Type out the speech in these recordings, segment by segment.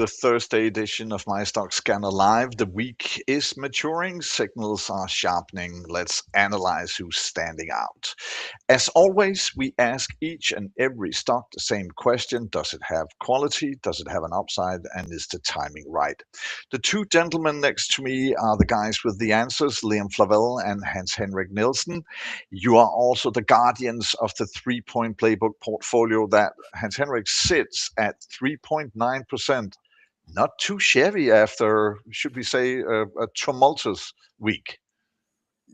the Thursday edition of MyStockScanner Live. The week is maturing, signals are sharpening. Let's analyze who's standing out. As always, we ask each and every stock the same question. Does it have quality? Does it have an upside? And is the timing right? The two gentlemen next to me are the guys with the answers, Liam Flavelle and Hans-Henrik Nielsen. You are also the guardians of the 3-point playbook portfolio that Hans-Henrik sits at 3.9%. Not too shabby after, should we say, a tumultuous week.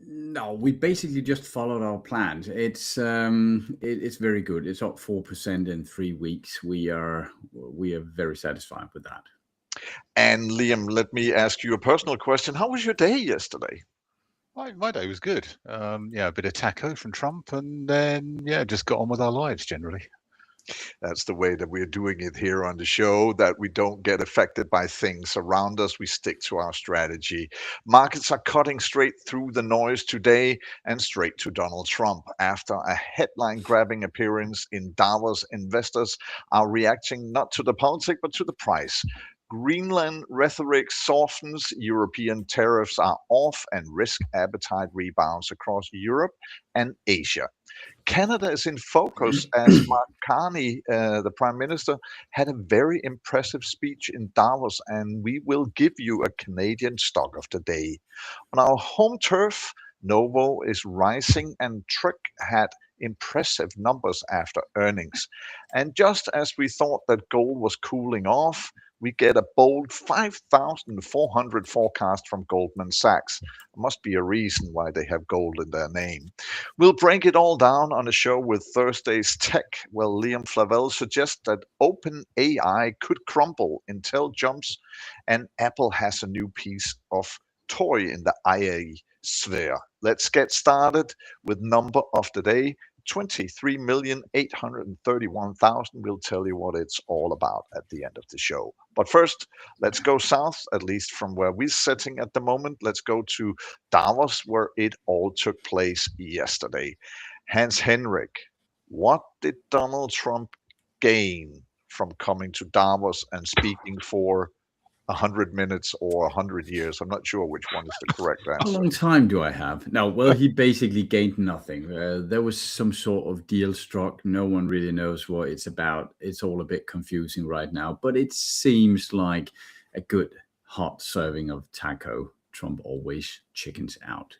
No, we basically just followed our plans. It's very good. It's up 4% in 3 weeks. We are very satisfied with that. And Liam, let me ask you a personal question. How was your day yesterday? My day was good. A bit of taco from Trump, and then just got on with our lives generally. That's the way that we're doing it here on the show, that we don't get affected by things around us. We stick to our strategy. Markets are cutting straight through the noise today and straight to Donald Trump. After a headline-grabbing appearance in Davos, investors are reacting not to the politics, but to the price. Greenland rhetoric softens, European tariffs are off, and risk appetite rebounds across Europe and Asia. Canada is in focus as Mark Carney, the Prime Minister, had a very impressive speech in Davos, and we will give you a Canadian stock of the day. On our home turf, Novo is rising, and Tryg had impressive numbers after earnings. And just as we thought that gold was cooling off, we get a bold 5,400 forecast from Goldman Sachs. There must be a reason why they have gold in their name. We'll break it all down on a show with Thursday's tech. Well, Liam Flavelle suggests that OpenAI could crumble, Intel jumps, and Apple has a new piece of toy in the IA sphere. Let's get started with number of the day. 23,831,000. We'll tell you what it's all about at the end of the show. But first, let's go south, at least from where we're sitting at the moment. Let's go to Davos, where it all took place yesterday. Hans-Henrik, what did Donald Trump gain from coming to Davos and speaking for 100 minutes or 100 years? I'm not sure which one is the correct answer. How long time do I have? No, well, he basically gained nothing. There was some sort of deal struck. No one really knows what it's about. It's all a bit confusing right now, but it seems like a good hot serving of taco. Trump always chickens out.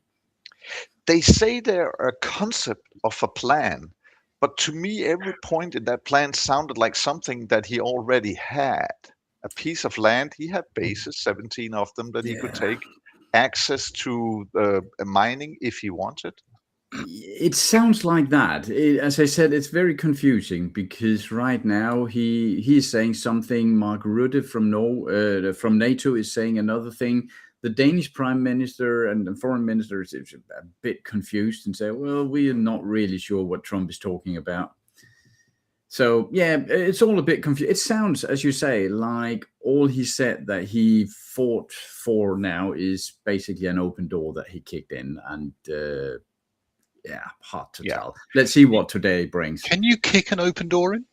They say they're a concept of a plan, but to me, every point in that plan sounded like something that he already had. A piece of land, he had bases, 17 of them, that he could take, access to mining if he wanted. It sounds like that. As I said, it's very confusing because right now he's saying something. Mark Rutte from NATO is saying another thing. The Danish Prime Minister and the Foreign Minister is a bit confused and say, well, we are not really sure what Trump is talking about. So, it's all a bit confused. It sounds, as you say, like all he said that he fought for now is basically an open door that he kicked in. And, hard to tell. Let's see what today brings. Can you kick an open door in?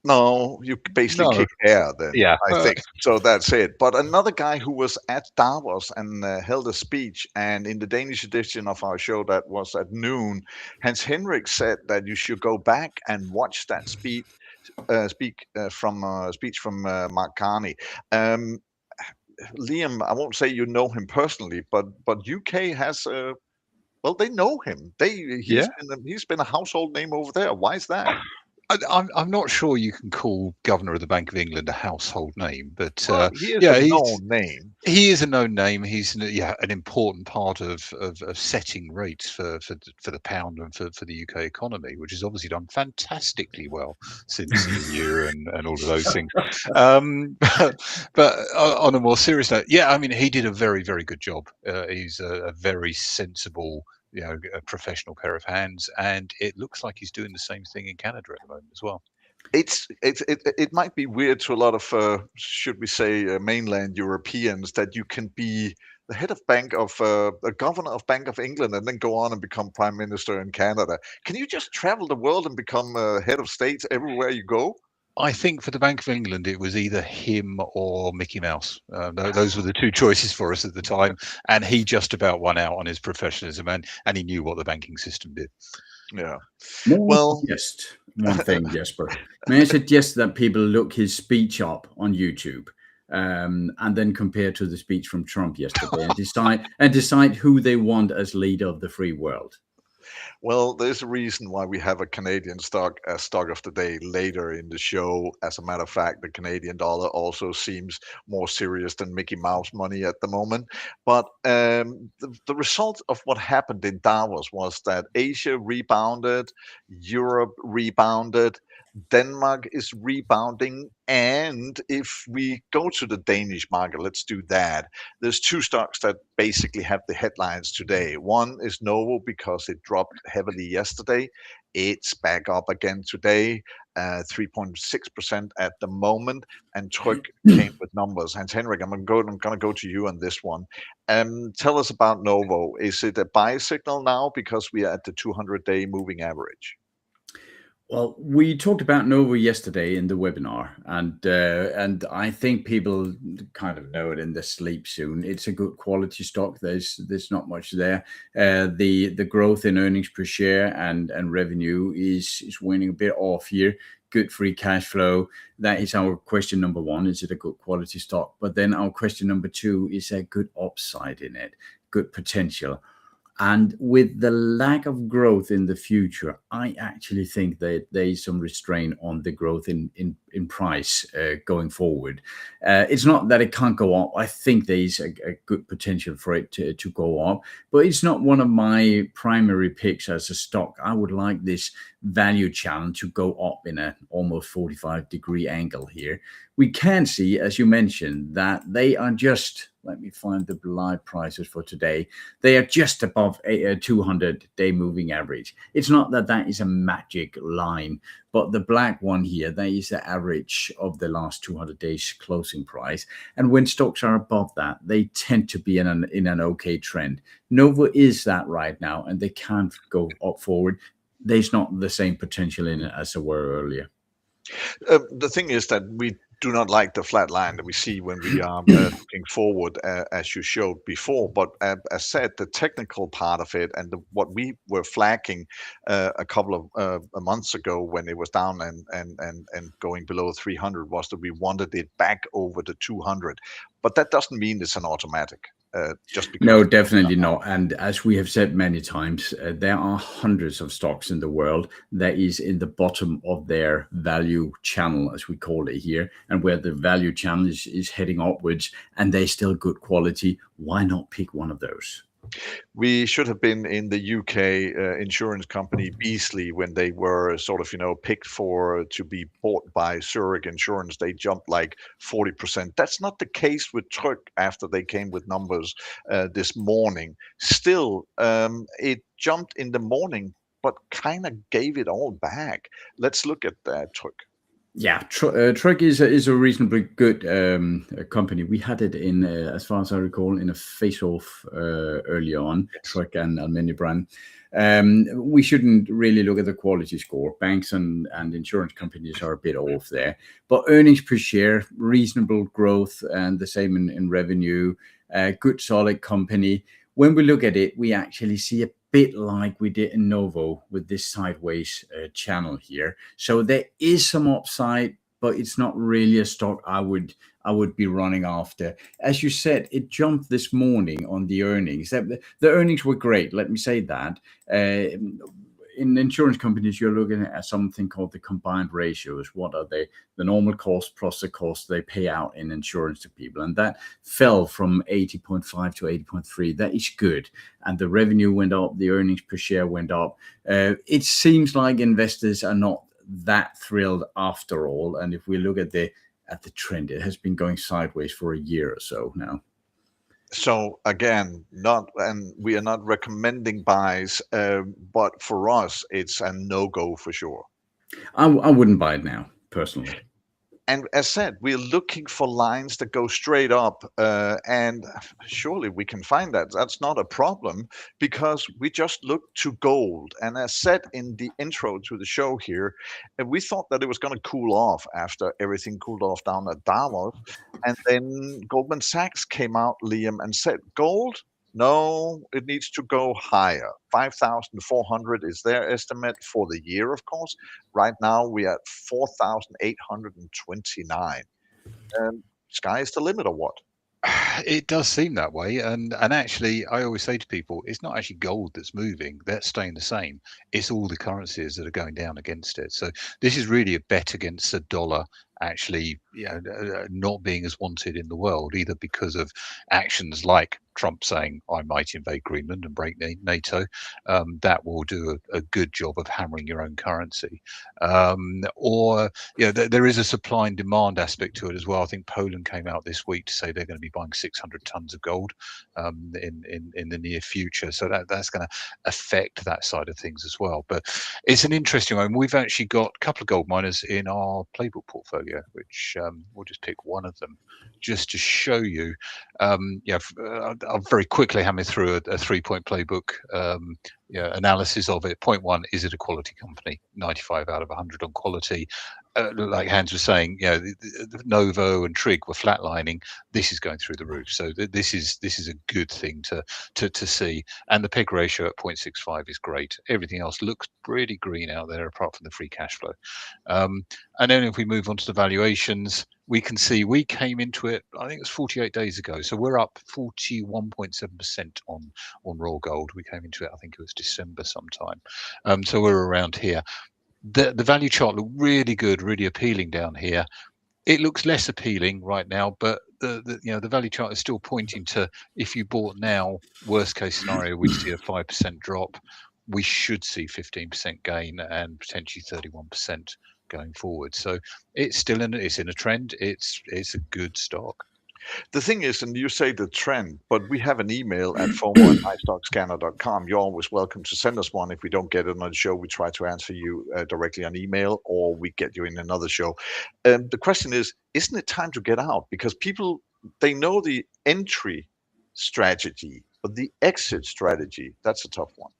No, you basically kick air then, I think. So that's it. But another guy who was at Davos and held a speech, and in the Danish edition of our show that was at noon, Hans-Henrik said that you should go back and watch that speech from Mark Carney. Liam, I won't say you know him personally, but UK has they know him. He's been a household name over there. Why is that? I'm not sure you can call Governor of the Bank of England a household name, but he is a known name. He is a known name. He's an important part of setting rates for the pound and for the UK economy, which has obviously done fantastically well since the year and all of those things. But on a more serious note, he did a very, very good job. He's a very sensible, a professional pair of hands, and it looks like he's doing the same thing in Canada at the moment as well. It might be weird to a lot of should we say mainland Europeans that you can be the head of a governor of Bank of England and then go on and become prime minister in Canada. Can you just travel the world and become head of state everywhere you go? I think for the Bank of England, it was either him or Mickey Mouse. Those were the two choices for us at the time, and he just about won out on his professionalism, and he knew what the banking system did. Yeah. More Well, just one thing, Jesper. May I suggest that people look his speech up on YouTube, and then compare to the speech from Trump yesterday, and decide who they want as leader of the free world. Well, there's a reason why we have a Canadian stock as stock of the day later in the show. As a matter of fact, the Canadian dollar also seems more serious than Mickey Mouse money at the moment. But the result of what happened in Davos was that Asia rebounded, Europe rebounded, Denmark is rebounding. And if we go to the Danish market, let's do that. There's two stocks that basically have the headlines today. One is Novo because it dropped heavily yesterday. It's back up again today, 3.6% at the moment. And Tryg came with numbers. Hans-Henrik, I'm going to go to you on this one. Tell us about Novo. Is it a buy signal now because we are at the 200-day moving average? Well, we talked about Novo yesterday in the webinar, and I think people kind of know it in their sleep soon. It's a good quality stock. There's not much there. The growth in earnings per share and revenue is winning a bit off here. Good free cash flow. That is our question number one. Is it a good quality stock? But then our question number two is a good upside in it, good potential. And with the lack of growth in the future, I actually think that there is some restraint on the growth in price going forward. It's not that it can't go up. I think there is a good potential for it to go up, but it's not one of my primary picks as a stock. I would like this value channel to go up in an almost 45-degree angle here. We can see, as you mentioned, that they are just, let me find the live prices for today. They are just above a 200-day moving average. It's not that that is a magic line, but the black one here, that is the average of the last 200 days closing price. And when stocks are above that, they tend to be in an okay trend. Novo is that right now, and they can't go up forward. There's not the same potential in it as there were earlier. The thing is that we do not like the flat line that we see when we are looking forward, as you showed before. But as said, the technical part of it and what we were flagging a couple of months ago when it was down and going below 300 was that we wanted it back over the 200. But that doesn't mean it's an automatic. Just because. No, definitely not. And as we have said many times, there are hundreds of stocks in the world that is in the bottom of their value channel, as we call it here, and where the value channel is heading upwards, and they're still good quality. Why not pick one of those? We should have been in the UK insurance company Beazley when they were sort of, picked to be bought by Zurich Insurance. They jumped like 40%. That's not the case with Tryg after they came with numbers this morning. Still, it jumped in the morning, but kind of gave it all back. Let's look at that, Tryg. Yeah, Tryg is a reasonably good company. We had it in, as far as I recall, in a face-off early on, yes. Tryg and Almini brand. We shouldn't really look at the quality score. Banks and insurance companies are a bit off there. But earnings per share, reasonable growth, and the same in revenue. Good, solid company. When we look at it, we actually see a bit like we did in Novo with this sideways channel here. So there is some upside, but it's not really a stock I would be running after. As you said, it jumped this morning on the earnings. The earnings were great, let me say that. In insurance companies, you're looking at something called the combined ratios. What are they? The normal cost plus the cost they pay out in insurance to people. And that fell from 80.5 to 80.3. That is good. And the revenue went up. The earnings per share went up. It seems like investors are not that thrilled after all. And if we look at the trend, it has been going sideways for a year or so now. So again, we are not recommending buys, but for us, it's a no-go for sure. I wouldn't buy it now, personally. And as said, we're looking for lines that go straight up, and surely we can find that. That's not a problem because we just look to gold. And as said in the intro to the show here, we thought that it was going to cool off after everything cooled off down at Davos. And then Goldman Sachs came out, Liam, and said, gold? No, it needs to go higher. 5,400 is their estimate for the year, of course. Right now, we're at 4,829. And sky is the limit, or what? It does seem that way, and actually, I always say to people, it's not actually gold that's moving; that's staying the same. It's all the currencies that are going down against it. So this is really a bet against the dollar actually, not being as wanted in the world, either because of actions like Trump saying, "I might invade Greenland and break NATO." That will do a good job of hammering your own currency, or there is a supply and demand aspect to it as well. I think Poland came out this week to say they're going to be buying 600 tons of gold in the near future. So that's going to affect that side of things as well. But it's an interesting one. We've actually got a couple of gold miners in our playbook portfolio, which we'll just pick one of them just to show you. I'll very quickly hammer through a 3-point playbook analysis of it. Point one, is it a quality company? 95 out of 100 on quality. Like Hans was saying, the Novo and Trig were flatlining. This is going through the roof. So this is a good thing to see. And the PEG ratio at 0.65 is great. Everything else looks pretty green out there, apart from the free cash flow. And then if we move on to the valuations, we can see we came into it, I think it was 48 days ago. So we're up 41.7% on raw gold. We came into it, I think it was December sometime. So we're around here. The value chart looked really good, really appealing down here. It looks less appealing right now, but the value chart is still pointing to, if you bought now, worst case scenario, we'd see a 5% drop. We should see 15% gain and potentially 31% going forward. So it's still in a trend. It's a good stock. The thing is, and you say the trend, but we have an email at FOMO@MyStockScanner.com. You're always welcome to send us one. If we don't get it on the show, we try to answer you directly on email, or we get you in another show. The question is, isn't it time to get out? Because people, they know the entry strategy, but the exit strategy, that's a tough one.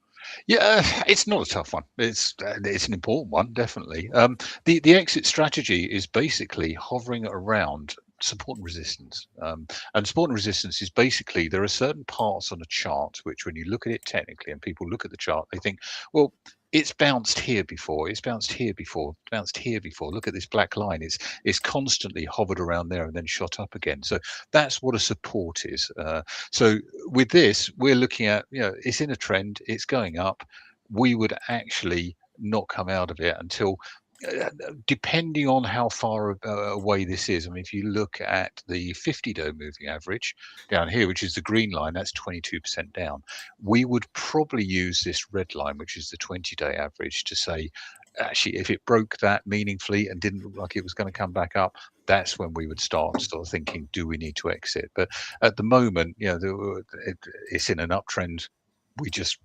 Yeah, it's not a tough one. It's an important one, definitely. The exit strategy is basically hovering around support and resistance. And support and resistance is basically, there are certain parts on a chart which, when you look at it technically and people look at the chart, they think, well, it's bounced here before, it's bounced here before, bounced here before. Look at this black line. It's constantly hovered around there and then shot up again. So that's what a support is. So with this, we're looking at, it's in a trend, it's going up. We would actually not come out of it until, depending on how far away this is. I mean, if you look at the 50-day moving average down here, which is the green line, that's 22% down. We would probably use this red line, which is the 20-day average, to say, actually, if it broke that meaningfully and didn't look like it was going to come back up, that's when we would start thinking, do we need to exit? But at the moment, it's in an uptrend. We just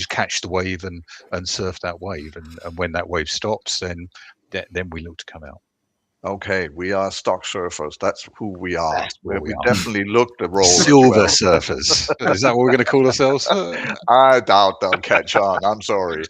catch the wave and surf that wave, and when that wave stops, then we look to come out. Okay, we are stock surfers. That's who we are. That's what we are. Definitely look the role. Silver surfers. Is that what we're going to call ourselves? I doubt they'll catch on. I'm sorry.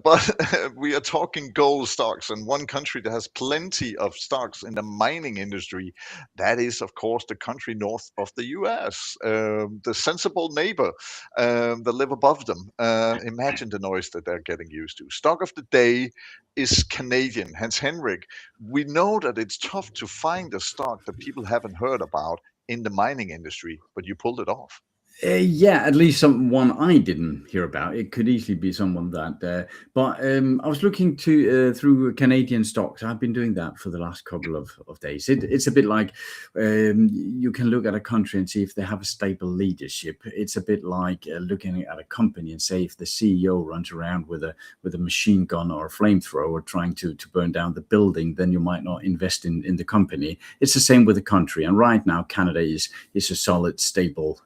But we are talking gold stocks, and one country that has plenty of stocks in the mining industry, that is, of course, the country north of the US, the sensible neighbor that live above them. Imagine the noise that they're getting used to. Stock of the day is Canadian. Hans-Henrik, we know that it's tough to find a stock that people haven't heard about in the mining industry, but you pulled it off. Yeah, at least someone I didn't hear about. It could easily be someone that. But I was looking through Canadian stocks. I've been doing that for the last couple of days. It's a bit like you can look at a country and see if they have a stable leadership. It's a bit like looking at a company and say if the CEO runs around with a machine gun or a flamethrower trying to burn down the building, then you might not invest in the company. It's the same with the country. And right now, Canada is a solid, stable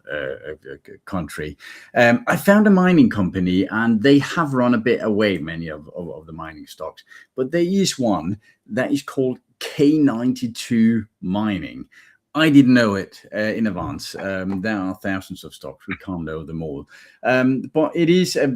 country. I found a mining company, and they have run a bit away, many of the mining stocks, but there is one that is called K92 Mining. I didn't know it in advance. There are thousands of stocks. We can't know them all. But it is a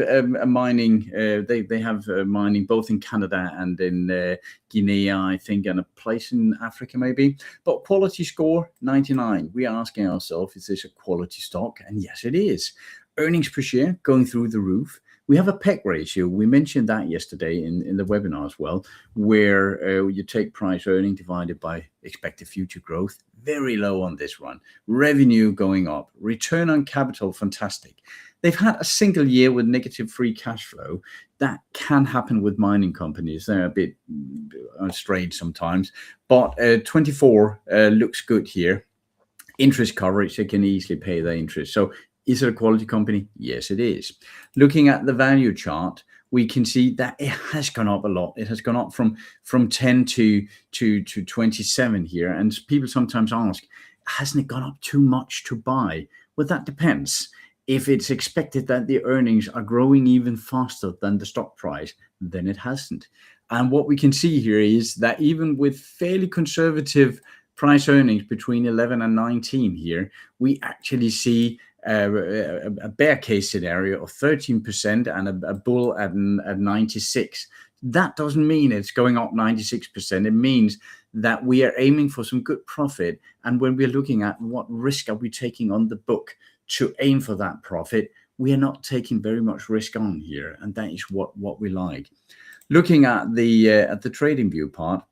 mining. They have mining both in Canada and in Guinea, I think, and a place in Africa maybe. But quality score, 99. We are asking ourselves, is this a quality stock? And yes, it is. Earnings per share going through the roof. We have a PEG ratio. We mentioned that yesterday in the webinar as well, where you take price earning divided by expected future growth. Very low on this one. Revenue going up. Return on capital, fantastic. They've had a single year with negative free cash flow. That can happen with mining companies. They're a bit strange sometimes. But 24 looks good here. Interest coverage, they can easily pay their interest. So is it a quality company? Yes, it is. Looking at the value chart, we can see that it has gone up a lot. It has gone up from 10 to 27 here. And people sometimes ask, hasn't it gone up too much to buy? Well, that depends. If it's expected that the earnings are growing even faster than the stock price, then it hasn't. And what we can see here is that even with fairly conservative price earnings between 11 and 19 here, we actually see a bear case scenario of 13% and a bull at 96. That doesn't mean it's going up 96%. It means that we are aiming for some good profit. And when we're looking at what risk are we taking on the book to aim for that profit, we are not taking very much risk on here. And that is what we like. Looking at the trading view part,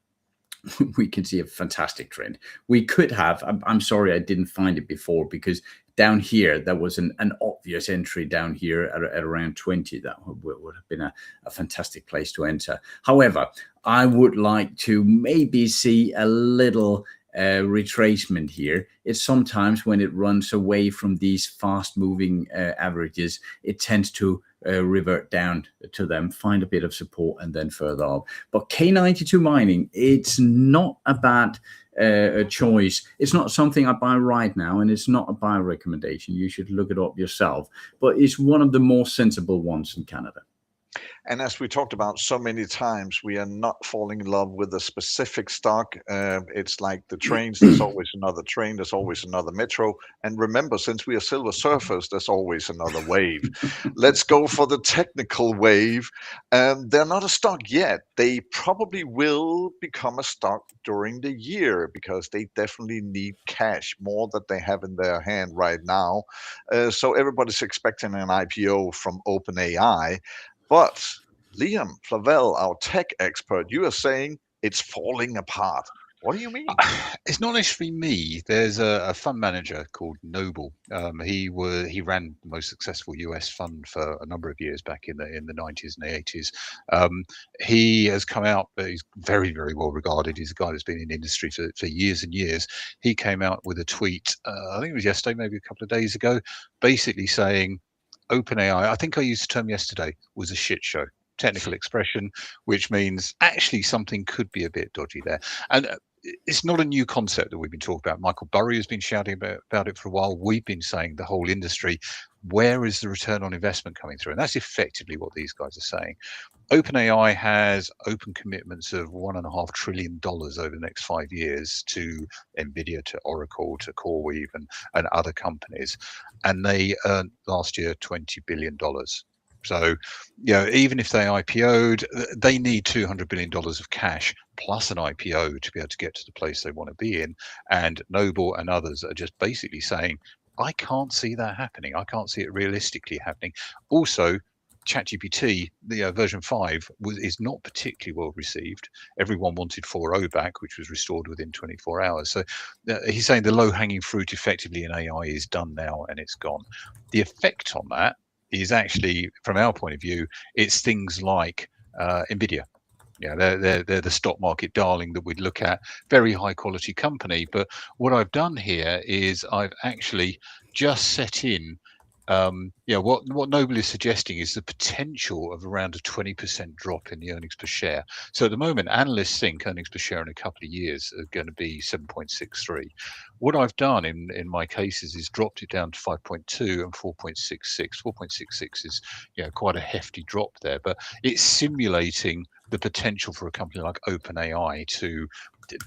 we can see a fantastic trend. We could have, I'm sorry I didn't find it before, because down here there was an obvious entry down here at around 20. That would have been a fantastic place to enter. However, I would like to maybe see a little retracement here. It's sometimes when it runs away from these fast moving averages, it tends to revert down to them, find a bit of support, and then further up. But K92 Mining, it's not a bad choice. It's not something I buy right now, and it's not a buy recommendation. You should look it up yourself. But it's one of the more sensible ones in Canada. And as we talked about so many times, we are not falling in love with a specific stock. It's like the trains. There's always another train. There's always another metro. And remember, since we are silver surfers, there's always another wave. Let's go for the technical wave. They're not a stock yet. They probably will become a stock during the year because they definitely need cash, more than they have in their hand right now. So everybody's expecting an IPO from OpenAI. But Liam Flavelle, our tech expert, you are saying it's falling apart. What do you mean? It's not necessarily me. There's a fund manager called Noble. He ran the most successful US fund for a number of years back in the 90s and the 80s. He has come out. He's very, very well regarded. He's a guy that's been in the industry for years and years. He came out with a tweet. I think it was yesterday, maybe a couple of days ago, basically saying OpenAI, I think I used the term yesterday, was a shit show. Technical expression, which means actually something could be a bit dodgy there. And it's not a new concept that we've been talking about. Michael Burry has been shouting about it for a while. We've been saying, the whole industry, where is the return on investment coming through? And that's effectively what these guys are saying. OpenAI has open commitments of $1.5 trillion over the next 5 years to NVIDIA, to Oracle, to CoreWeave, and other companies. And they earned last year $20 billion. So, even if they IPO'd, they need $200 billion of cash plus an IPO to be able to get to the place they want to be in. And Noble and others are just basically saying, I can't see that happening. I can't see it realistically happening. Also, ChatGPT, the version 5, is not particularly well received. Everyone wanted 4.0 back, which was restored within 24 hours. So he's saying the low-hanging fruit effectively in AI is done now and it's gone. The effect on that is actually, from our point of view, it's things like NVIDIA. They're the stock market darling that we'd look at, very high quality company. But what I've done here is I've actually just set in what Noble is suggesting is the potential of around a 20% drop in the earnings per share. So at the moment, analysts think earnings per share in a couple of years are going to be 7.63. What I've done in my cases is dropped it down to 5.2 and 4.66. 4.66 is quite a hefty drop there, but it's simulating the potential for a company like OpenAI to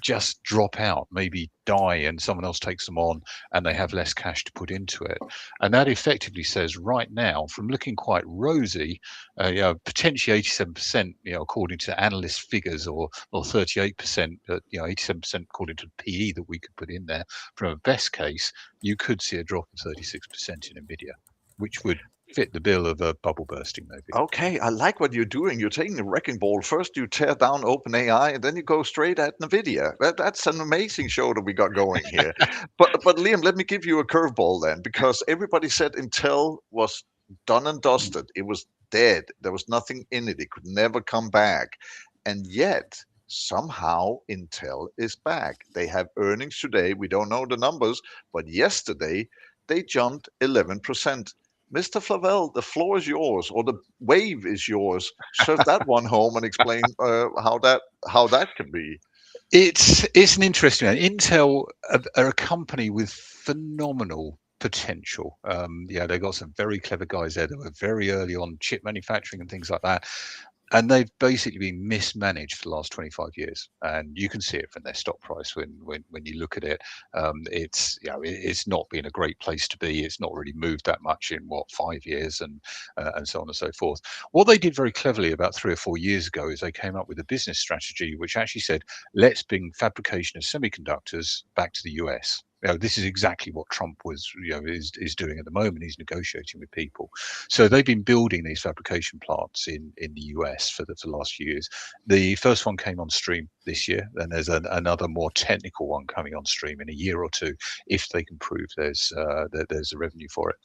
just drop out, maybe die, and someone else takes them on and they have less cash to put into it. And that effectively says right now, from looking quite rosy, potentially 87%, according to analyst figures, or 38%, 87% according to the PE that we could put in there. From a best case, you could see a drop of 36% in Nvidia, which would fit the bill of a bubble bursting, maybe. Okay, I like what you're doing. You're taking the wrecking ball. First, you tear down OpenAI, and then you go straight at Nvidia. That's an amazing show that we got going here. but Liam, let me give you a curveball then, because everybody said Intel was done and dusted. It was dead. There was nothing in it. It could never come back. And yet, somehow, Intel is back. They have earnings today. We don't know the numbers, but yesterday they jumped 11%. Mr. Flavelle, the floor is yours, or the wave is yours. Serve that one home and explain how that can be. It's an interesting one. Intel are a company with phenomenal potential. They got some very clever guys there that were very early on chip manufacturing and things like that. And they've basically been mismanaged for the last 25 years, and you can see it from their stock price when you look at it. It's not been a great place to be. It's not really moved that much in 5 years, and so on and so forth. What they did very cleverly about 3 or 4 years ago is they came up with a business strategy which actually said, let's bring fabrication of semiconductors back to the US. This is exactly what Trump is doing at the moment. He's negotiating with people. So they've been building these fabrication plants in the US for the last few years. The first one came on stream this year, and there's another more technical one coming on stream in a year or two if they can prove there's a revenue for it.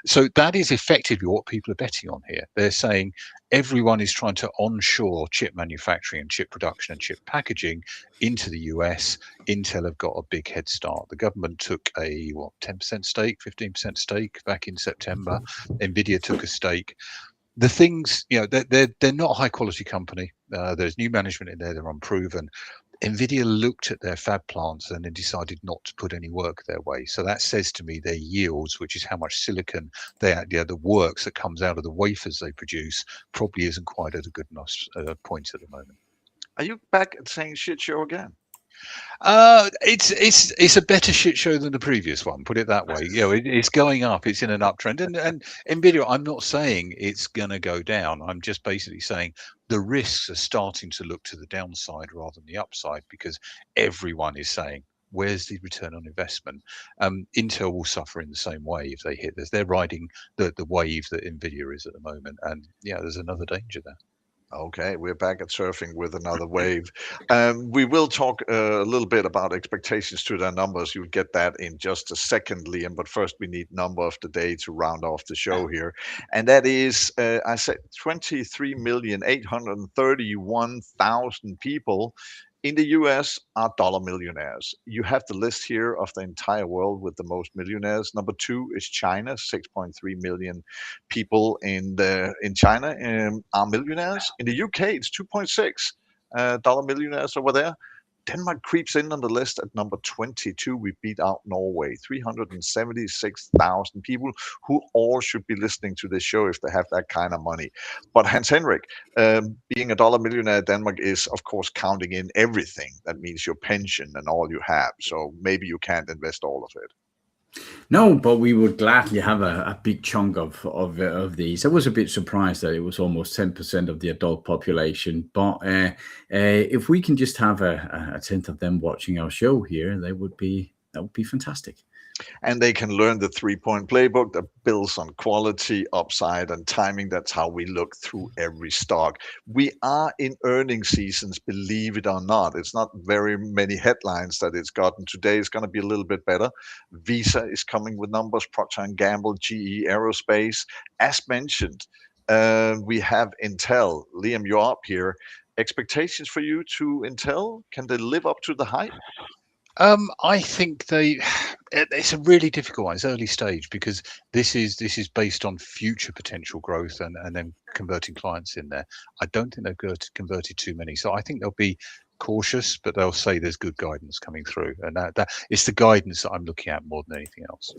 So that is effectively what people are betting on here. They're saying everyone is trying to onshore chip manufacturing and chip production and chip packaging into the US. Intel have got a big head start. The government took a 10% stake, 15% stake back in September. Nvidia took a stake. The things, they're not a high quality company. There's new management in there. They're unproven. Nvidia looked at their fab plants and then decided not to put any work their way. So that says to me their yields, which is how much silicon the works that comes out of the wafers they produce, probably isn't quite at a good enough point at the moment. Are you back at saying shit show again? It's a better shit show than the previous one, put it that way. It's going up, it's in an uptrend, and Nvidia, I'm not saying it's going to go down. I'm just basically saying the risks are starting to look to the downside rather than the upside, because everyone is saying, where's the return on investment? Intel will suffer in the same way if they hit this. They're riding the wave that Nvidia is at the moment, and there's another danger there. Okay, we're back at surfing with another wave. We will talk a little bit about expectations to their numbers. You'll get that in just a second, Liam. But first, we need number of the day to round off the show here. And that is, I said 23,831,000 people in the US are dollar millionaires. You have the list here of the entire world with the most millionaires. Number 2 is China. 6.3 million people in China are millionaires. In the UK, it's 2.6 dollar millionaires over there. Denmark creeps in on the list at number 22. We beat out Norway. 376,000 people who all should be listening to this show if they have that kind of money. But Hans-Henrik, being a dollar millionaire, Denmark is, of course, counting in everything. That means your pension and all you have. So maybe you can't invest all of it. No, but we would gladly have a big chunk of these. I was a bit surprised that it was almost 10% of the adult population. But if we can just have a tenth of them watching our show here, that would be fantastic. And they can learn the 3-point playbook that builds on quality, upside, and timing. That's how we look through every stock. We are in earnings seasons, believe it or not. It's not very many headlines that it's gotten. Today is going to be a little bit better. Visa is coming with numbers, Procter & Gamble, GE Aerospace. As mentioned, we have Intel. Liam, you're up here. Expectations for you to Intel? Can they live up to the hype? I think it's a really difficult one. It's early stage because this is based on future potential growth and then converting clients in there. I don't think they've converted too many. So I think they'll be cautious, but they'll say there's good guidance coming through, and that it's the guidance that I'm looking at more than anything else.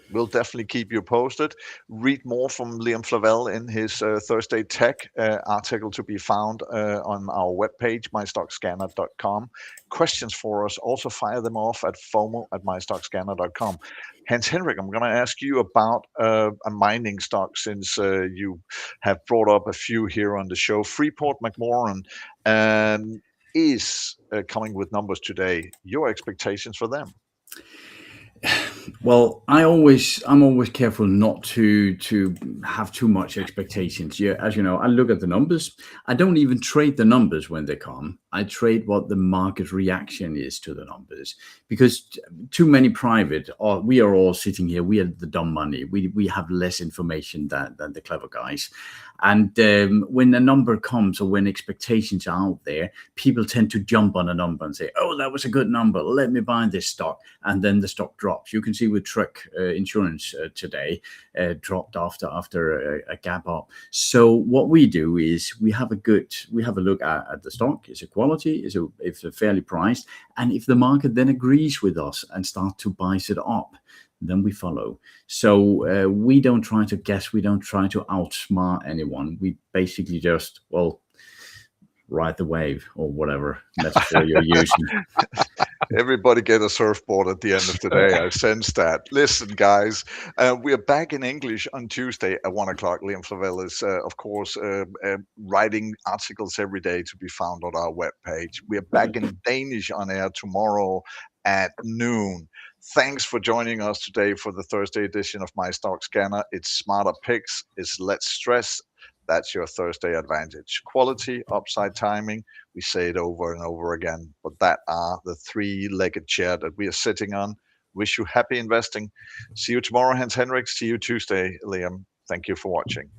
We'll definitely keep you posted. Read more from Liam Flavelle in his Thursday Tech article to be found on our webpage, MyStockScanner.com. Questions for us, also fire them off at FOMO@MyStockScanner.com. Hans-Henrik, I'm going to ask you about a mining stock, since you have brought up a few here on the show. Freeport-McMoRan is coming with numbers today. Your expectations for them? Well, I'm always careful not to have too much expectations. Yeah, as you know, I look at the numbers. I don't even trade the numbers when they come. I trade what the market reaction is to the numbers, because too many private, or we are all sitting here, we are the dumb money. We have less information than the clever guys. And when a number comes, or when expectations are out there, people tend to jump on a number and say, oh, that was a good number, let me buy this stock. And then the stock drops. You can see with Trek Insurance today, dropped after a gap up. So what we do is we have a look at the stock. Is it quality? If it's fairly priced? And if the market then agrees with us and start to buy it up, then we follow. So we don't try to guess. We don't try to outsmart anyone. We basically just, ride the wave, or whatever metaphor you're using. Everybody get a surfboard at the end of the day. I sense that. Listen, guys, we are back in English on Tuesday at 1 o'clock. Liam Flavelle is, of course, writing articles every day to be found on our webpage. We are back in Danish on air tomorrow at noon. Thanks for joining us today for the Thursday edition of My Stock Scanner. It's smarter picks. It's less stress. That's your Thursday advantage. Quality, upside, timing. We say it over and over again, but that are the three-legged chair that we are sitting on. Wish you happy investing. See you tomorrow, Hans-Henrik. See you Tuesday, Liam. Thank you for watching.